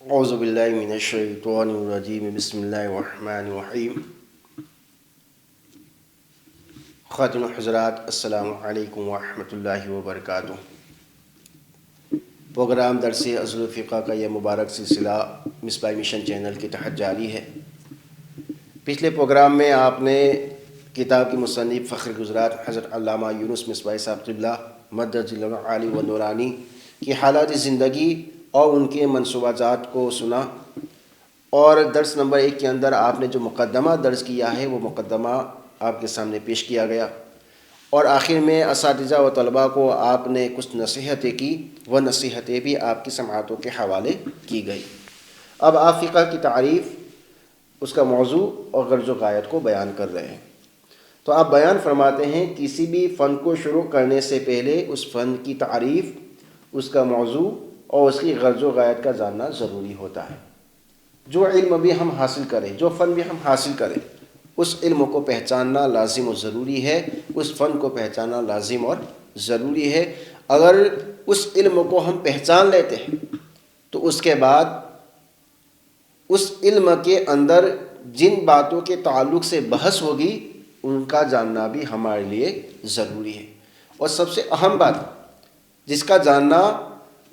اعوذ باللہ من الشیطان الرجیم بسم اللہ الرحمن الرحیم۔ خواتین و حضرات، السلام علیکم ورحمۃ اللہ وبرکاتہ۔ پروگرام درس اصول الفقہ کا یہ مبارک سلسلہ مصباح مشن چینل کے تحت جاری ہے۔ پچھلے پروگرام میں آپ نے کتاب کی مصنف فخر گزرات حضرت علامہ یونس مصباحی صاحب قبلہ مدد اللہ علی و نورانی کی حالات زندگی اور ان کے منصوبہ جات کو سنا، اور درس نمبر 1 کے اندر آپ نے جو مقدمہ درج کیا ہے وہ مقدمہ آپ کے سامنے پیش کیا گیا، اور آخر میں اساتذہ و طلباء کو آپ نے کچھ نصیحتیں کی، وہ نصیحتیں بھی آپ کی سماعتوں کے حوالے کی گئی۔ اب آپ فقہ کی تعریف، اس کا موضوع اور غرض و غایت کو بیان کر رہے ہیں۔ تو آپ بیان فرماتے ہیں کسی بھی فن کو شروع کرنے سے پہلے اس فن کی تعریف، اس کا موضوع اور اس کی غرض و غایت کا جاننا ضروری ہوتا ہے۔ جو علم بھی ہم حاصل کریں، جو فن بھی ہم حاصل کریں، اس علم کو پہچاننا لازم و ضروری ہے، اس فن کو پہچاننا لازم اور ضروری ہے۔ اگر اس علم کو ہم پہچان لیتے ہیں تو اس کے بعد اس علم کے اندر جن باتوں کے تعلق سے بحث ہوگی ان کا جاننا بھی ہمارے لیے ضروری ہے۔ اور سب سے اہم بات جس کا جاننا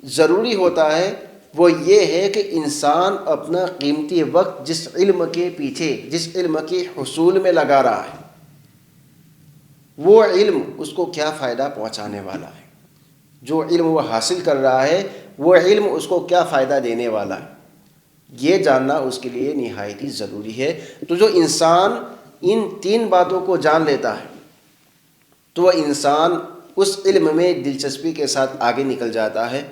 ضروری ہوتا ہے وہ یہ ہے کہ انسان اپنا قیمتی وقت جس علم کے پیچھے، جس علم کے حصول میں لگا رہا ہے، وہ علم اس کو کیا فائدہ پہنچانے والا ہے۔ جو علم وہ حاصل کر رہا ہے وہ علم اس کو کیا فائدہ دینے والا ہے، یہ جاننا اس کے لیے نہایت ہی ضروری ہے۔ تو جو انسان ان 3 باتوں کو جان لیتا ہے تو وہ انسان اس علم میں دلچسپی کے ساتھ آگے نکل جاتا ہے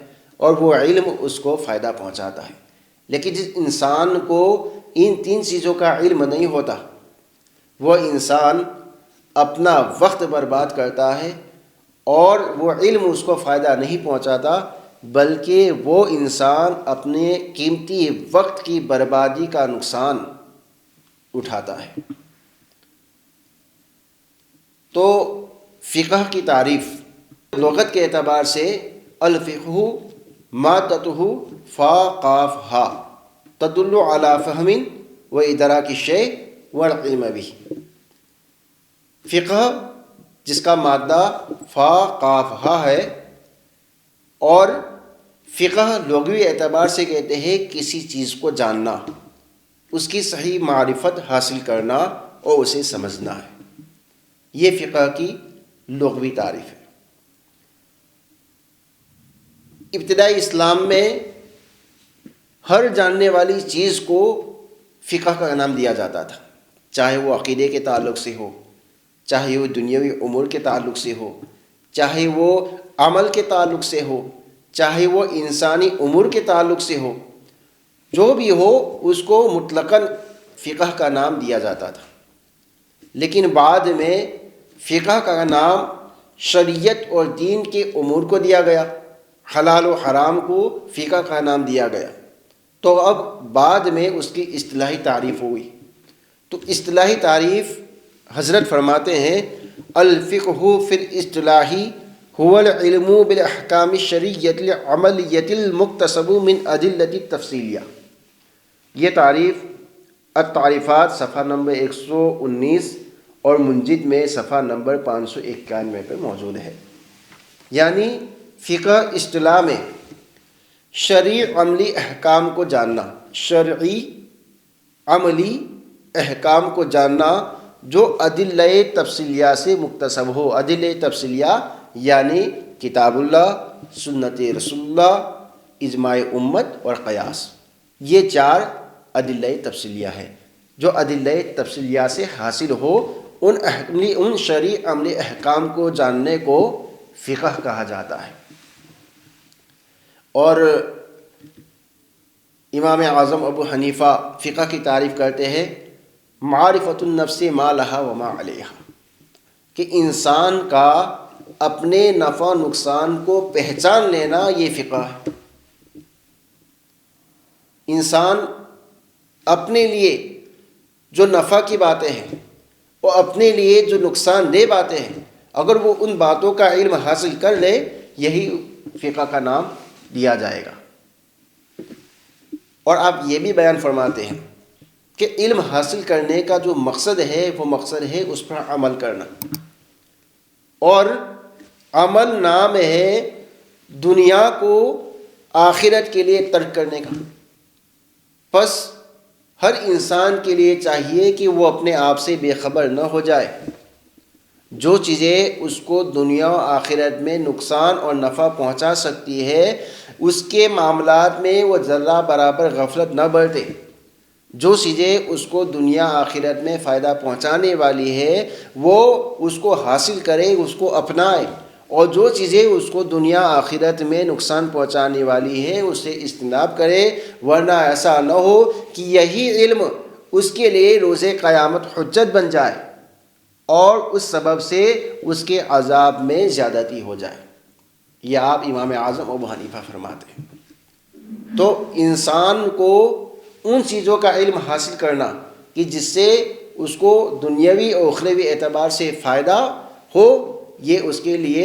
اور وہ علم اس کو فائدہ پہنچاتا ہے۔ لیکن جس انسان کو ان 3 چیزوں کا علم نہیں ہوتا، وہ انسان اپنا وقت برباد کرتا ہے اور وہ علم اس کو فائدہ نہیں پہنچاتا، بلکہ وہ انسان اپنے قیمتی وقت کی بربادی کا نقصان اٹھاتا ہے۔ تو فقہ کی تعریف لغت کے اعتبار سے الفقہ مادتہ فا قاف ہا تدل علی فہم و ادراک الشیء والعلم بہ۔ فقہ جس کا مادہ فا قاف ہا ہے، اور فقہ لغوی اعتبار سے کہتے ہیں کسی چیز کو جاننا، اس کی صحیح معرفت حاصل کرنا اور اسے سمجھنا ہے، یہ فقہ کی لغوی تعریف ہے۔ ابتدائی اسلام میں ہر جاننے والی چیز کو فقہ کا نام دیا جاتا تھا، چاہے وہ عقیدے کے تعلق سے ہو، چاہے وہ دنیاوی امور کے تعلق سے ہو، چاہے وہ عمل کے تعلق سے ہو، چاہے وہ انسانی امور کے تعلق سے ہو، جو بھی ہو اس کو مطلقاً فقہ کا نام دیا جاتا تھا۔ لیکن بعد میں فقہ کا نام شریعت اور دین کے امور کو دیا گیا، حلال و حرام کو فقہ کا نام دیا گیا، تو اب بعد میں اس کی اصطلاحی تعریف ہوئی۔ تو اصطلاحی تعریف حضرت فرماتے ہیں الفقہ فی الاصطلاح هو العلم بالاحکام الشرعیۃ العملیۃ المکتسب من ادلۃ التفصیلیہ۔ یہ تعریف التعریفات صفحہ نمبر 119 اور منجد میں صفحہ نمبر 591 پر موجود ہے۔ یعنی فقہ اصطلاح میں شرعی عملی احکام کو جاننا، شرعی عملی احکام کو جاننا جو ادلہ تفصیلیہ سے مکتسب ہو۔ ادلہ تفصیلیہ یعنی کتاب اللہ، سنت رسول اللہ، اجماع امت اور قیاس، یہ 4 ادلہ تفصیلیہ ہے۔ جو ادلہ تفصیلیہ سے حاصل ہو ان شرعی عملی احکام کو جاننے کو فقہ کہا جاتا ہے۔ اور امام اعظم ابو حنیفہ فقہ کی تعریف کرتے ہیں معرفت النفس ما لہا وما علیہا، کہ انسان کا اپنے نفع نقصان کو پہچان لینا یہ فقہ ہے۔ انسان اپنے لیے جو نفع کی باتیں ہیں اور اپنے لیے جو نقصان دہ باتیں ہیں، اگر وہ ان باتوں کا علم حاصل کر لے، یہی فقہ کا نام دیا جائے گا۔ اور آپ یہ بھی بیان فرماتے ہیں کہ علم حاصل کرنے کا جو مقصد ہے وہ مقصد ہے اس پر عمل کرنا، اور عمل نام ہے دنیا کو آخرت کے لیے ترک کرنے کا۔ پس ہر انسان کے لیے چاہیے کہ وہ اپنے آپ سے بے خبر نہ ہو جائے۔ جو چیزیں اس کو دنیا و آخرت میں نقصان اور نفع پہنچا سکتی ہے اس کے معاملات میں وہ ذرہ برابر غفلت نہ برتے۔ جو چیزیں اس کو دنیا آخرت میں فائدہ پہنچانے والی ہے وہ اس کو حاصل کرے، اس کو اپنائے، اور جو چیزیں اس کو دنیا آخرت میں نقصان پہنچانے والی ہے اس سے اجتناب کرے، ورنہ ایسا نہ ہو کہ یہی علم اس کے لیے روز قیامت حجت بن جائے اور اس سبب سے اس کے عذاب میں زیادتی ہو جائے۔ یہ آپ امام اعظم ابو حنیفہ فرماتے ہیں۔ تو انسان کو ان چیزوں کا علم حاصل کرنا کہ جس سے اس کو دنیاوی اور اخروی اعتبار سے فائدہ ہو، یہ اس کے لیے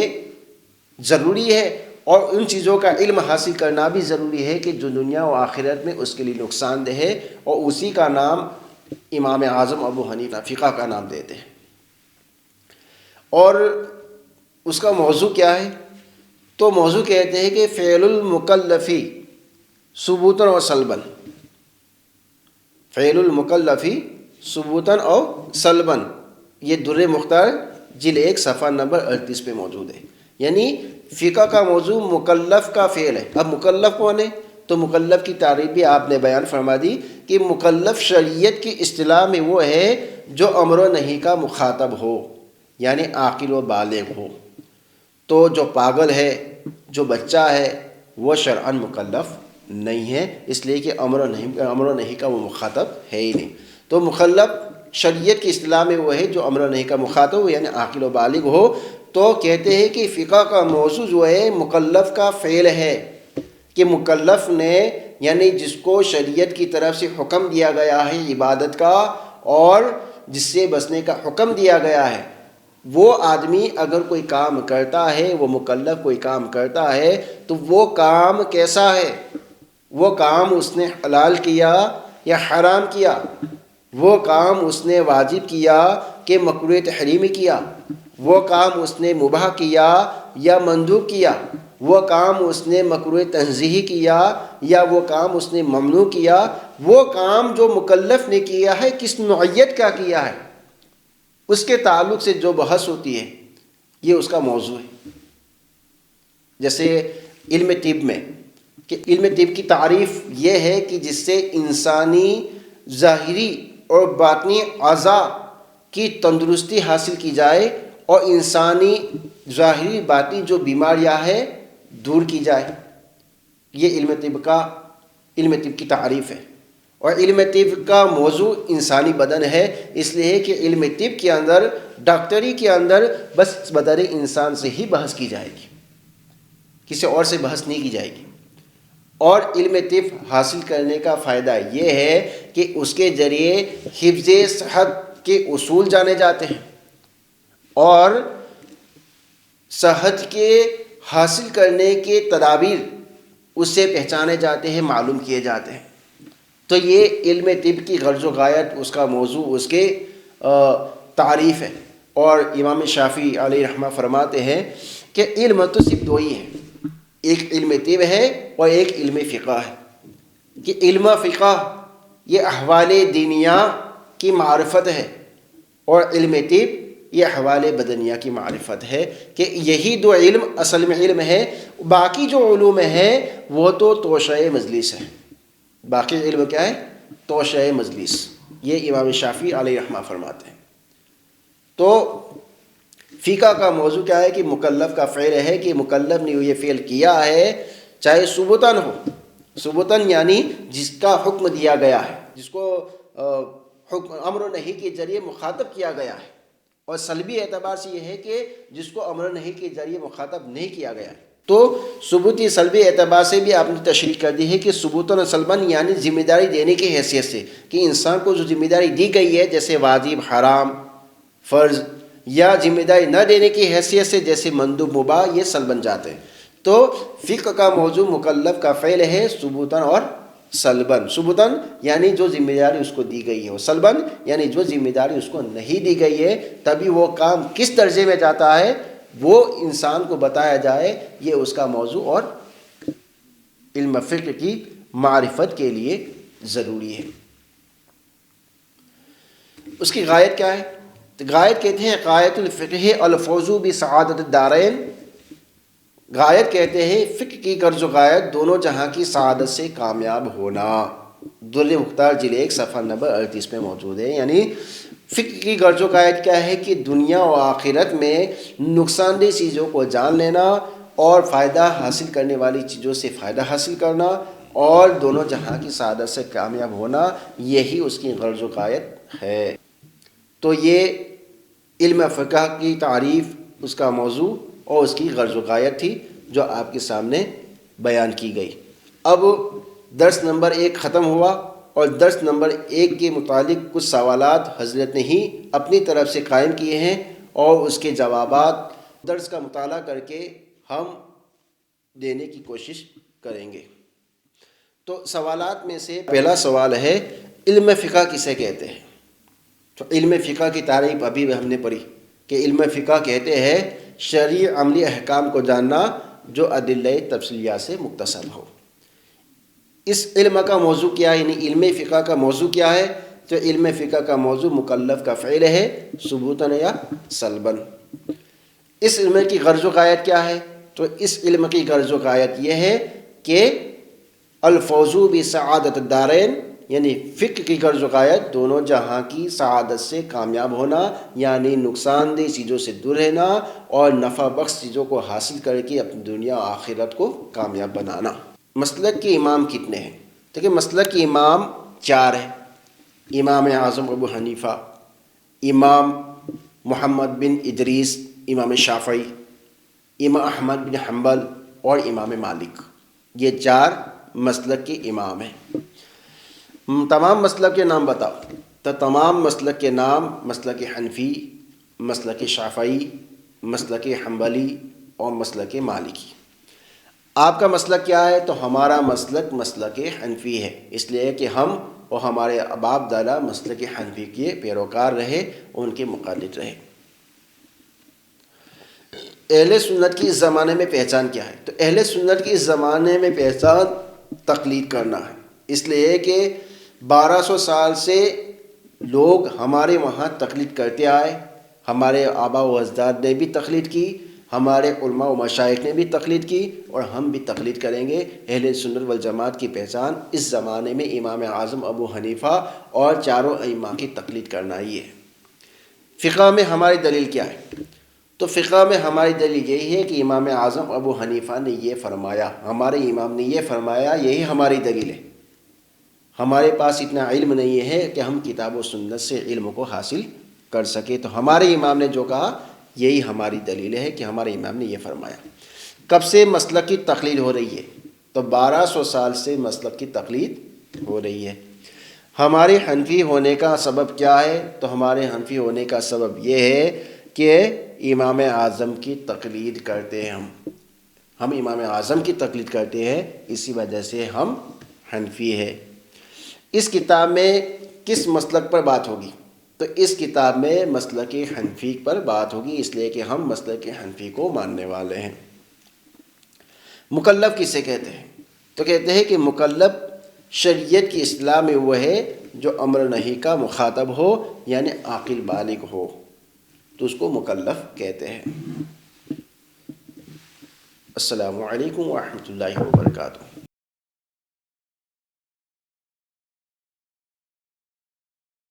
ضروری ہے، اور ان چیزوں کا علم حاصل کرنا بھی ضروری ہے کہ جو دنیا و آخرت میں اس کے لیے نقصان دہ ہے، اور اسی کا نام امام اعظم ابو حنیفہ فقہ کا نام دیتے ہیں۔ اور اس کا موضوع کیا ہے؟ تو موضوع کہتے ہیں کہ فعل المکلفی ثبوتاً و سلباً، فعل المکلفی ثبوتاً اور سلباً، یہ در مختار جلد 1 صفحہ نمبر 38 پہ موجود ہے۔ یعنی فقہ کا موضوع مکلف کا فعل ہے۔ اب مکلف کون ہے؟ تو مکلف کی تعریف بھی آپ نے بیان فرما دی کہ مکلف شریعت کی اصطلاح میں وہ ہے جو امر و نہی کا مخاطب ہو، یعنی عاقل و بالغ ہو۔ تو جو پاگل ہے، جو بچہ ہے، وہ شرعاً مکلف نہیں ہے، اس لیے کہ امر و نہی کا وہ مخاطب ہے ہی نہیں۔ تو مکلف شریعت کی اصطلاح میں وہ ہے جو امر و نہی کا مخاطب ہو، یعنی عاقل و بالغ ہو۔ تو کہتے ہیں کہ فقہ کا موضوع جو ہے مکلف کا فعل ہے، کہ مکلف نے یعنی جس کو شریعت کی طرف سے حکم دیا گیا ہے عبادت کا اور جس سے بچنے کا حکم دیا گیا ہے، وہ آدمی اگر کوئی کام کرتا ہے، وہ مکلف کوئی کام کرتا ہے، تو وہ کام کیسا ہے؟ وہ کام اس نے حلال کیا یا حرام کیا؟ وہ کام اس نے واجب کیا کہ مکروہ تحریمی کیا؟ وہ کام اس نے مباح کیا یا مندوب کیا؟ وہ کام اس نے مکروہ تنزیہی کیا یا وہ کام اس نے ممنوع کیا؟ وہ کام جو مکلف نے کیا ہے کس نوعیت کا کیا ہے، اس کے تعلق سے جو بحث ہوتی ہے یہ اس کا موضوع ہے۔ جیسے علم طب میں، کہ علم طب کی تعریف یہ ہے کہ جس سے انسانی ظاہری اور باطنی اعضاء کی تندرستی حاصل کی جائے اور انسانی ظاہری باطنی جو بیماریاں ہیں دور کی جائے۔ یہ علم طب کی تعریف ہے۔ اور علم طب کا موضوع انسانی بدن ہے، اس لیے کہ علم طب کے اندر، ڈاکٹری کے اندر بس بدن انسان سے ہی بحث کی جائے گی، کسی اور سے بحث نہیں کی جائے گی۔ اور علم طب حاصل کرنے کا فائدہ یہ ہے کہ اس کے ذریعے حفظ صحت کے اصول جانے جاتے ہیں اور صحت کے حاصل کرنے کے تدابیر اس سے پہچانے جاتے ہیں، معلوم کیے جاتے ہیں۔ تو یہ علم طب کی غرض و غایت، اس کا موضوع، اس کے تعریف ہے۔ اور امام شافعی علیہ رحمہ فرماتے ہیں کہ علم تو صرف دو ہی ہیں، ایک علم طب ہے اور ایک علم فقہ ہے۔ کہ علم فقہ یہ احوال دینیہ کی معرفت ہے اور علم طب یہ احوال بدنیہ کی معرفت ہے، کہ یہی دو علم اصل میں علم ہے۔ باقی جو علوم ہیں وہ تو توشہ مجلس ہے۔ باقی علم کیا ہے؟ توشہ مجلس۔ یہ امام شافعی علیہ رحمہ فرماتے ہیں۔ تو فقہ کا موضوع کیا ہے کہ مکلف کا فعل ہے، کہ مکلف نے یہ فعل کیا ہے، چاہے ثبوتاً ہو، ثبوتاً یعنی جس کا حکم دیا گیا ہے، جس کو امر و نہی کے ذریعے مخاطب کیا گیا ہے، اور سلبی اعتبار سے یہ ہے کہ جس کو امر و نہی کے ذریعے مخاطب نہیں کیا گیا ہے۔ تو ثبوتی سلبی اعتبار سے بھی آپ نے تشریح کر دی ہے کہ ثبوتاً و سلباً یعنی ذمہ داری دینے کی حیثیت سے، کہ انسان کو جو ذمہ داری دی گئی ہے جیسے واجب، حرام، فرض، یا ذمہ داری نہ دینے کی حیثیت سے جیسے مندوب، مباح، یہ سلباً جاتے ہیں۔ تو فقہ کا موضوع مکلف کا فعل ہے ثبوتاً اور سلبن، ثبوتاً یعنی جو ذمہ داری اس کو دی گئی ہے، اور سلبن یعنی جو ذمہ داری اس کو نہیں دی گئی ہے، تبھی وہ کام کس درجے میں جاتا ہے وہ انسان کو بتایا جائے، یہ اس کا موضوع اور علم فقہ کی معرفت کے لیے ضروری ہے۔ اس کی غایت کیا ہے؟ تو غایت کہتے ہیں غایت الفقہ الفوز بسعادت الدارین، غایت کہتے ہیں فقہ کی غرض و غایت دونوں جہاں کی سعادت سے کامیاب ہونا۔ در مختار جلد 1 صفحہ نمبر 38 میں موجود ہے۔ یعنی فقہ کی غرض و غایت کیا ہے کہ دنیا و آخرت میں نقصان دہ چیزوں کو جان لینا اور فائدہ حاصل کرنے والی چیزوں سے فائدہ حاصل کرنا اور دونوں جہاں کی سعادت سے کامیاب ہونا، یہی اس کی غرض و غایت ہے۔ تو یہ علم فقہ کی تعریف، اس کا موضوع اور اس کی غرض و غایت تھی جو آپ کے سامنے بیان کی گئی۔ اب درس نمبر 1 ختم ہوا، اور درس نمبر 1 کے متعلق کچھ سوالات حضرت نے ہی اپنی طرف سے قائم کیے ہیں، اور اس کے جوابات درس کا مطالعہ کر کے ہم دینے کی کوشش کریں گے۔ تو سوالات میں سے پہلا سوال ہے علم فقہ کسے کہتے ہیں؟ تو علم فقہ کی تعریف ابھی ہم نے پڑھی کہ علم فقہ کہتے ہیں شرعی عملی احکام کو جاننا جو ادلہ تفصیلیہ سے متصل ہو۔ اس علم کا موضوع کیا ہے؟ یعنی علم فقہ کا موضوع کیا ہے؟ تو علم فقہ کا موضوع مکلف کا فعل ہے، ثبوتاً یا سلباً۔ اس علم کی غرض و غایت کیا ہے؟ تو اس علم کی غرض و غایت یہ ہے کہ الفوز بسعادت الدارین، یعنی فقہ کی غرض و غایت دونوں جہاں کی سعادت سے کامیاب ہونا، یعنی نقصان دہ چیزوں سے دور رہنا اور نفع بخش چیزوں کو حاصل کر کے اپنی دنیا و آخرت کو کامیاب بنانا۔ مسلک کے امام کتنے ہیں؟ دیکھیں مسلک کے امام 4 ہیں۔ امام اعظم ابو حنیفہ، امام محمد بن ادریس امام شافعی، امام احمد بن حنبل اور امام مالک، یہ 4 مسلک کے امام ہیں۔ تمام مسلک کے نام بتاؤ۔ تو تمام مسلک کے نام مسلک حنفی، مسلک شافعی، مسلک حنبلی اور مسلک مالکی۔ آپ کا مسلک کیا ہے؟ تو ہمارا مسلک مسلک حنفی ہے، اس لیے کہ ہم اور ہمارے باپ دادا مسلک حنفی کے پیروکار رہے، ان کے مقلد رہے۔ اہل سنت کی اس زمانے میں پہچان کیا ہے؟ تو اہل سنت کی اس زمانے میں پہچان تقلید کرنا ہے، اس لیے کہ 1200 سال سے لوگ ہمارے وہاں تقلید کرتے آئے، ہمارے آبا و اجداد نے بھی تقلید کی، ہمارے علماء و مشائخ نے بھی تقلید کی، اور ہم بھی تقلید کریں گے۔ اہل سنت والجماعت کی پہچان اس زمانے میں امام اعظم ابو حنیفہ اور 4 ائمہ کی تقلید کرنا ہی ہے۔ فقہ میں ہماری دلیل کیا ہے؟ تو فقہ میں ہماری دلیل یہی ہے کہ امام اعظم ابو حنیفہ نے یہ فرمایا، ہمارے امام نے یہ فرمایا، یہی ہماری دلیل ہے۔ ہمارے پاس اتنا علم نہیں ہے کہ ہم کتاب و سنت سے علم کو حاصل کر سکے، تو ہمارے امام نے جو کہا یہی ہماری دلیل ہے کہ ہمارے امام نے یہ فرمایا۔ کب سے مسلک کی تقلید ہو رہی ہے؟ تو 1200 سال سے مسلک کی تقلید ہو رہی ہے۔ ہمارے حنفی ہونے کا سبب کیا ہے؟ تو ہمارے حنفی ہونے کا سبب یہ ہے کہ امام اعظم کی تقلید کرتے ہیں ہم امام اعظم کی تقلید کرتے ہیں، اسی وجہ سے ہم حنفی ہیں۔ اس کتاب میں کس مسلک پر بات ہوگی؟ تو اس کتاب میں مسلک حنفی پر بات ہوگی، اس لیے کہ ہم مسلک حنفی کو ماننے والے ہیں۔ مکلف کسے کہتے ہیں؟ تو کہتے ہیں کہ مکلف شریعت کی اصطلاح میں وہ ہے جو امر نہی کا مخاطب ہو، یعنی عاقل بالغ ہو، تو اس کو مکلف کہتے ہیں۔ السلام علیکم ورحمۃ اللہ وبرکاتہ۔